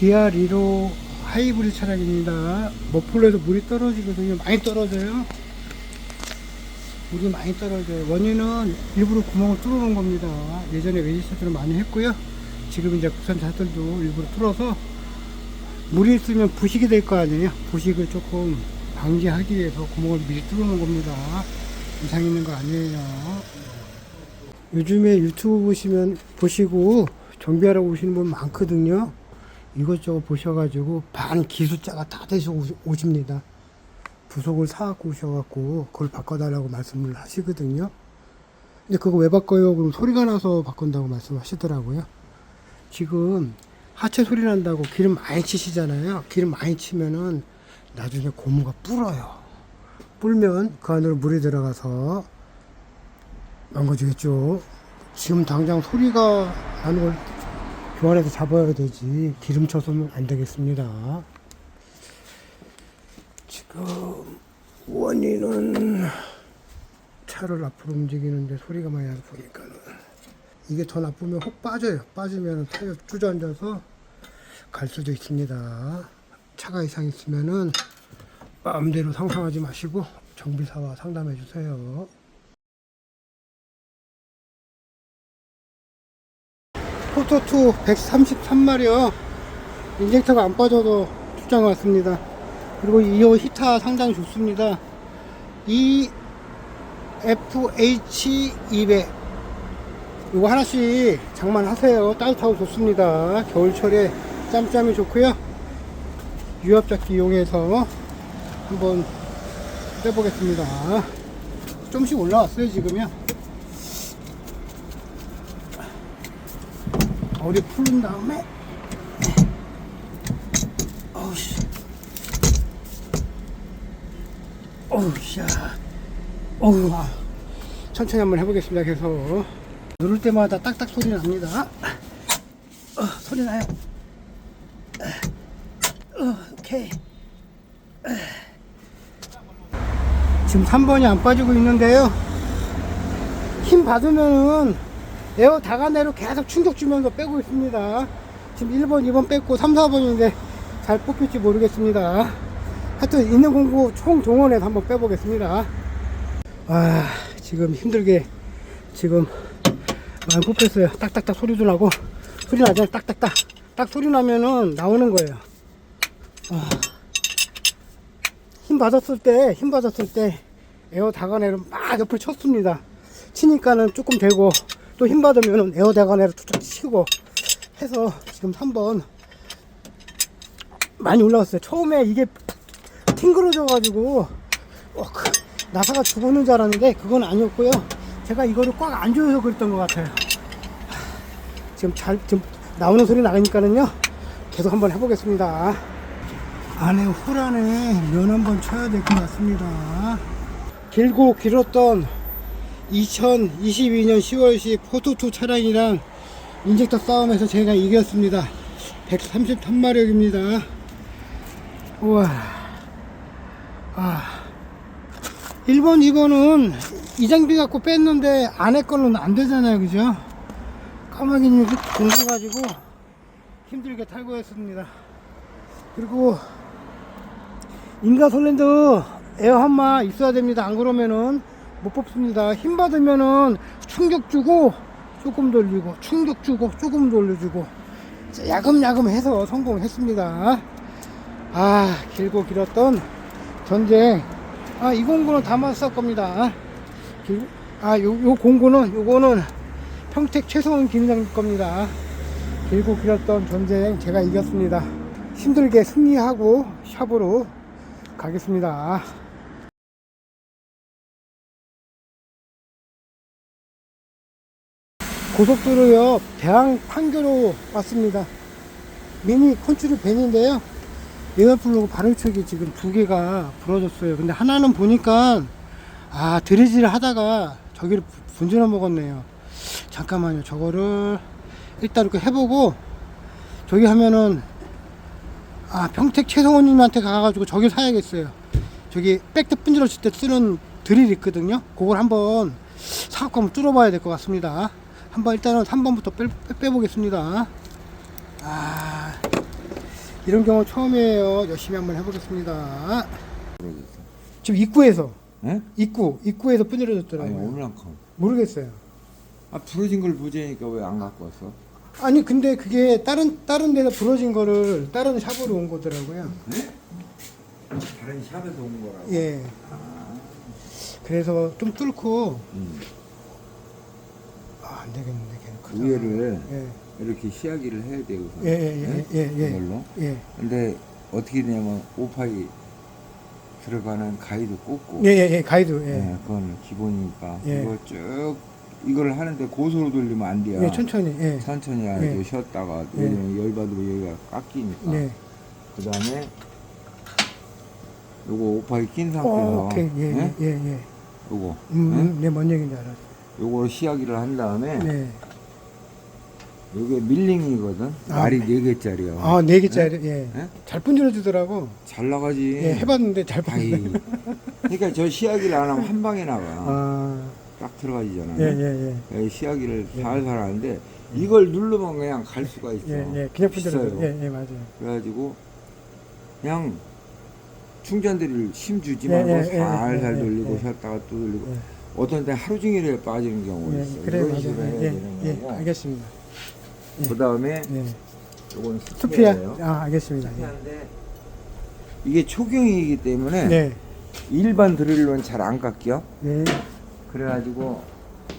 기아 리로 하이브리드 차량입니다. 머플러에도 물이 떨어지거든요. 많이 떨어져요. 물이 많이 떨어져요. 원인은 일부러 구멍을 뚫어놓은 겁니다. 예전에 외제차들은 많이 했고요. 지금 이제 국산차들도 일부러 뚫어서 물이 있으면 부식이 될 거 아니에요. 부식을 조금 방지하기 위해서 구멍을 미리 뚫어놓은 겁니다. 이상 있는 거 아니에요. 요즘에 유튜브 보시고 정비하러 오시는 분 많거든요. 이것저것 보셔가지고 반 기술자가 다 되셔 오십니다. 부속을 사갖고 오셔갖고 그걸 바꿔달라고 말씀을 하시거든요. 근데 그거 왜 바꿔요? 그럼 소리가 나서 바꾼다고 말씀하시더라고요. 지금 하체 소리 난다고 기름 많이 치시잖아요. 기름 많이 치면은 나중에 고무가 불어요. 불면 그 안으로 물이 들어가서 망가지겠죠. 지금 당장 소리가 나는 걸 교환해서 잡아야 되지 기름 쳐서는 안 되겠습니다. 지금 원인은 차를 앞으로 움직이는데 소리가 많이 나서 보니까는 이게 더 나쁘면 혹 빠져요. 빠지면 타이어 주저앉아서 갈 수도 있습니다. 차가 이상 있으면은 마음대로 상상하지 마시고 정비사와 상담해 주세요. 포토2 133마력 인젝터가 안 빠져도 출장 왔습니다. 그리고 이 히터 상당히 좋습니다. 이 FH200 이거 하나씩 장만하세요. 따뜻하고 좋습니다. 겨울철에 짬짬이 좋고요. 유압잡기 이용해서 한번 빼보겠습니다. 좀씩 올라왔어요 지금요. 어리 풀린 다음에 어우씨 어우야 어우 천천히 한번 해보겠습니다. 계속 누를 때마다 딱딱 소리 납니다. 소리 나요. 오케이. 지금 3번이 안 빠지고 있는데요. 힘 받으면은 에어 다가내로 계속 충격 주면서 빼고 있습니다. 지금 1번, 2번 뺐고 3, 4번인데 잘 뽑힐지 모르겠습니다. 하여튼 있는 공구 총 동원해서 한번 빼보겠습니다. 지금 힘들게 지금 많이 뽑혔어요. 딱딱딱 소리도 나고 소리 나잖아요. 딱딱딱 딱 소리 나면은 나오는 거예요. 힘 받았을 때 에어 다가내로 막 옆을 쳤습니다. 치니까는 조금 되고 또 힘 받으면은 에어 다가내로 툭툭 치고 해서 지금 3번 많이 올라왔어요. 처음에 이게 튕그러져 가지고 나사가 죽었는 줄 알았는데 그건 아니었고요. 제가 이거를 꽉 안 조여서 그랬던 것 같아요. 지금 나오는 소리 나가니까는요. 계속 한번 해보겠습니다. 안에 홀 안에 면 한번 쳐야 될 것 같습니다. 길고 길었던 2022년 10월시 포토2 차량이랑 인젝터 싸움에서 제가 이겼습니다. 133마력입니다. 우와. 1번, 2번은 이 장비 갖고 뺐는데 안에 거는 안 되잖아요. 그죠? 까마귀님 공부가지고 힘들게 탈거했습니다. 그리고 인가솔랜드 에어 한마 있어야 됩니다. 안 그러면은 못 뽑습니다. 힘 받으면은 충격 주고 조금 돌리고 충격 주고 조금 돌려주고 야금야금 해서 성공했습니다. 길고 길었던 전쟁. 이 공구는 담았을 겁니다. 요 공구는 요거는 평택 최성훈 김장님 겁니다. 길고 길었던 전쟁 제가 이겼습니다. 힘들게 승리하고 샵으로 가겠습니다. 고속도로 옆 대항 판교로 왔습니다. 미니 컨트롤 밴인데요. 에어플러그 발효척이 지금 두 개가 부러졌어요. 근데 하나는 보니까 드리지를 하다가 저기를 분질러 먹었네요. 잠깐만요. 저거를 일단 이렇게 해보고 저기 하면은 평택 최성호님한테 가가지고 저기 사야겠어요. 저기 백대 분질러칠 때 쓰는 드릴 있거든요. 그걸 한번 사갖고 한번 뚫어봐야 될 것 같습니다. 한번 일단은 3번부터 빼보겠습니다. 이런 경우 처음이에요. 열심히 한번 해보겠습니다. 모르겠어. 지금 입구에서 예? 입구에서 아니 부러졌더라고요. 오늘 한 건. 모르겠어요. 아 부러진 걸 보자니까 왜 안 갖고 왔어? 아니 근데 그게 다른 데서 부러진 거를 다른 샵으로 온 거더라고요. 다른 샵에서 온 거라고. 예. 그래서 좀 뚫고 안 되겠는데 걔는 크다. 위에를 예. 이렇게 시야기를 해야 되고. 예. 이걸로. 예. 근데 어떻게 되냐면 오파이 들어가는 가이드 꽂고. 예. 가이드. 예. 네, 그건 기본이니까. 예. 이거 쭉 이걸 하는데 고소로 돌리면 안 돼요. 예, 천천히. 예. 천천히 하고 쉬었다가 왜냐면 열받으면 여기가 깎이니까. 네. 그 다음에 요거 오파이 낀 상태에서 오케이. 예. 요거 네, 뭔 얘기인지 알았어. 요거 시야기를 한 다음에 네. 요게 밀링이거든. 날이 4개짜리야. 아, 4개짜리. 예. 예? 잘 분질러 주더라고. 잘 나가지. 예, 해봤는데 잘 아이. 분질러. 그러니까 저 시야기를 안 하면 한 방에 나가. 아, 딱 들어가지잖아. 예. 시야기를 살살 하는데 이걸 누르면 그냥 갈 수가 있어. 예. 그냥 분질러 줘. 비싸요. 예, 맞아요. 그래가지고 그냥 충전들을 힘주지 말고 살살 돌리고 쉬었다가 또 돌리고 어떤 때 하루 종일 빠지는 경우가 예, 있어. 그래, 이런 맞아요. 식으로 해야 되는 예, 거고. 알겠습니다. 그 다음에 예. 요건 스피야? 스피어예요. 아, 알겠습니다. 예. 스피어인데 이게 초경이기 때문에 네. 일반 드릴로는 잘 안 깎여. 네. 그래가지고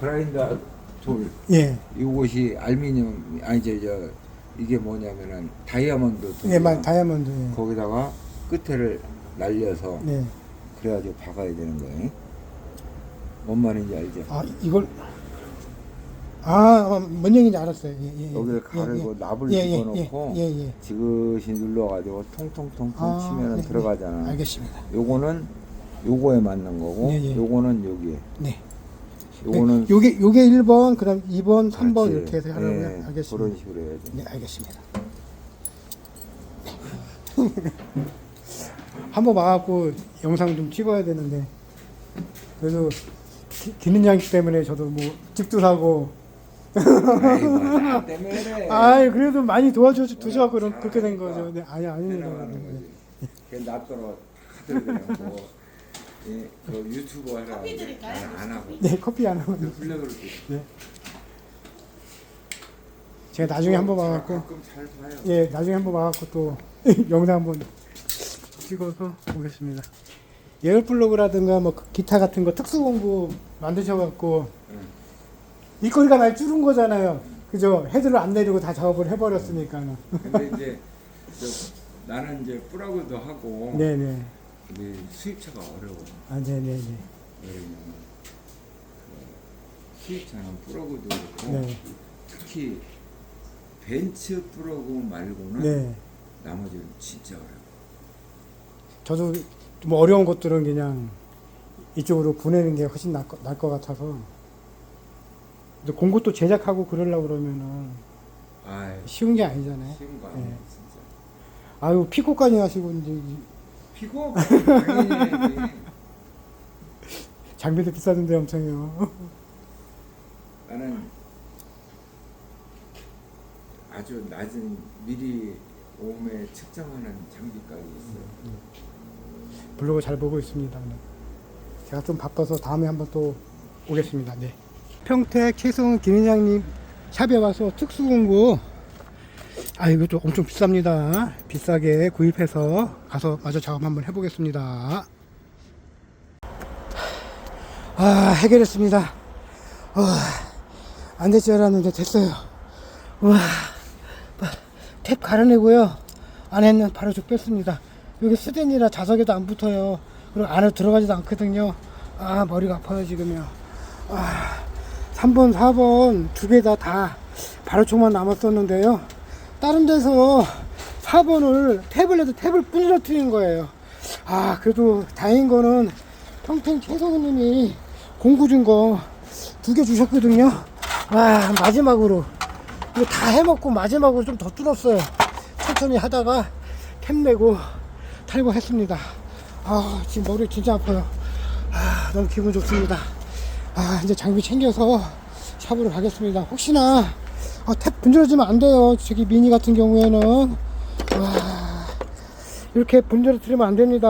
그라인더 돌 예. 이것이 알루미늄 아니 저 이게 뭐냐면은 다이아몬드 돌. 예, 다이아몬드. 예. 거기다가 끝에를 날려서 네. 그래가지고 박아야 되는 거예요. 뭔 말인지 알죠? 아, 이걸 뭔 얘기인지 알았어요. 예. 여기를 가르고 납을 예, 집어넣고 예. 지그시 눌러가지고 통통통통 치면은 네, 들어가잖아. 네. 알겠습니다. 요거는 요거에 맞는 거고, 예. 요거는 여기에. 네. 요거는 요게 1번, 그다음 2번, 3번 그렇지. 이렇게 해서 하라고요. 예, 알겠습니다. 그런 식으로 해야지. 네, 알겠습니다. 한번 와갖고 영상 좀 찍어야 되는데 그래도 기는 양식 때문에 저도 뭐 집도 사고 아이고, 나 때문에 그래. 아 그래도 많이 도와주셔서 그렇게 된 거죠. 네, 아닙니다. 해나가는 거지. 그냥 놔둬라 다들 그냥 뭐 예, 그 유튜브 하라. 커피 드릴까요? 나는 안 하고. 네, 커피 안 하고. 블랙으로 네. 제가 나중에 한번 와갖고 가끔 잘 봐요. 예, 나중에 한번 와갖고 또 영상 한번 찍어서 보겠습니다. 에어플러그라든가 뭐 기타 같은 거 특수 공부 만드셔갖고 일거리가 많이 줄은 거잖아요. 그죠? 헤드를 안 내리고 다 작업을 해버렸으니까. 근데 이제 나는 이제 뿌라고도 하고 네네. 근데 수입차가 어려워. 아, 네네네. 왜냐면 수입차는 뿌라고도 그렇고 네. 특히 벤츠 뿌라고 말고는 네. 나머지는 진짜 어려워. 저도 좀 어려운 것들은 그냥 이쪽으로 보내는 게 훨씬 나을 것 같아서. 근데 공구 또 제작하고 그러려고 그러면은 아이, 쉬운 게 아니잖아요. 쉬운 거 아니야 네. 진짜. 아유, 피코까지 하시고 이제 피고? 당연히 장비도 비싸던데 엄청요. 나는 아주 낮은 미리 오음에 측정하는 장비까지 있어요. 블로그 잘 보고 있습니다. 네. 제가 좀 바빠서 다음에 한번 또 오겠습니다. 네. 평택 최승훈 기능장님 샵에 와서 특수공구 이것도 엄청 비쌉니다. 비싸게 구입해서 가서 마저 작업 한번 해보겠습니다. 해결했습니다. 안 될 줄 알았는데 됐어요. 탭 갈아내고요. 안에는 바로 쭉 뺐습니다. 여기 스댄이라 자석에도 안 붙어요. 그리고 안에 들어가지도 않거든요. 머리가 아파요 지금요. 3번 4번 두 개 다 발효총만 남았었는데요. 다른 데서 4번을 탭을 해도 탭을 부러뜨린 거예요. 그래도 다행인 거는 평택 최성우님이 공구 준 거 두 개 주셨거든요. 마지막으로 이거 다 해먹고 마지막으로 좀 더 뚫었어요. 천천히 하다가 탭 내고 탈거했습니다. 지금 머리 진짜 아파요. 너무 기분 좋습니다. 이제 장비 챙겨서 샵으로 가겠습니다. 혹시나 탭 분질러지면 안 돼요. 저기 미니 같은 경우에는 이렇게 분절을 들으면 안 됩니다.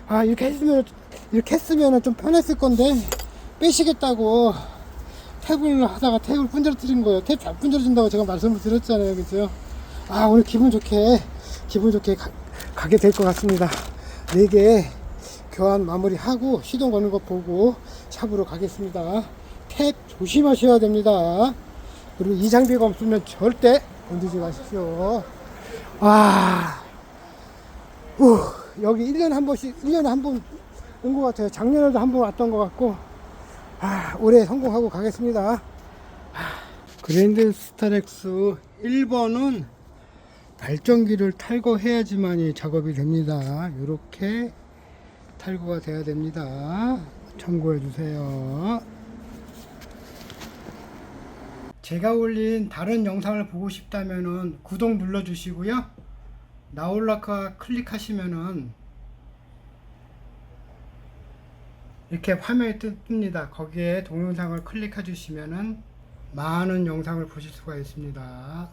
아, 이렇게 했으면 좀 편했을 건데, 빼시겠다고 탭을 하다가 탭을 분절을 드린 거예요. 탭 잘 분절해준다고 제가 말씀을 드렸잖아요. 그죠? 아, 오늘 기분 좋게 가게 될 것 같습니다. 4개 교환 마무리하고 시동 거는 거 보고 샵으로 가겠습니다. 탭 조심하셔야 됩니다. 그리고 이 장비가 없으면 절대 건드리지 마십시오. 와, 여기 1년에 한 번씩, 1년에 한 번 온 것 같아요. 작년에도 한 번 왔던 것 같고, 올해 성공하고 가겠습니다. 그랜드 스타렉스 1번은 발전기를 탈거해야지만이 작업이 됩니다. 이렇게 탈거가 돼야 됩니다. 참고해 주세요. 제가 올린 다른 영상을 보고 싶다면은 구독 눌러 주시고요. 나올라카 클릭하시면은 이렇게 화면이 뜹니다. 거기에 동영상을 클릭해 주시면은 많은 영상을 보실 수가 있습니다.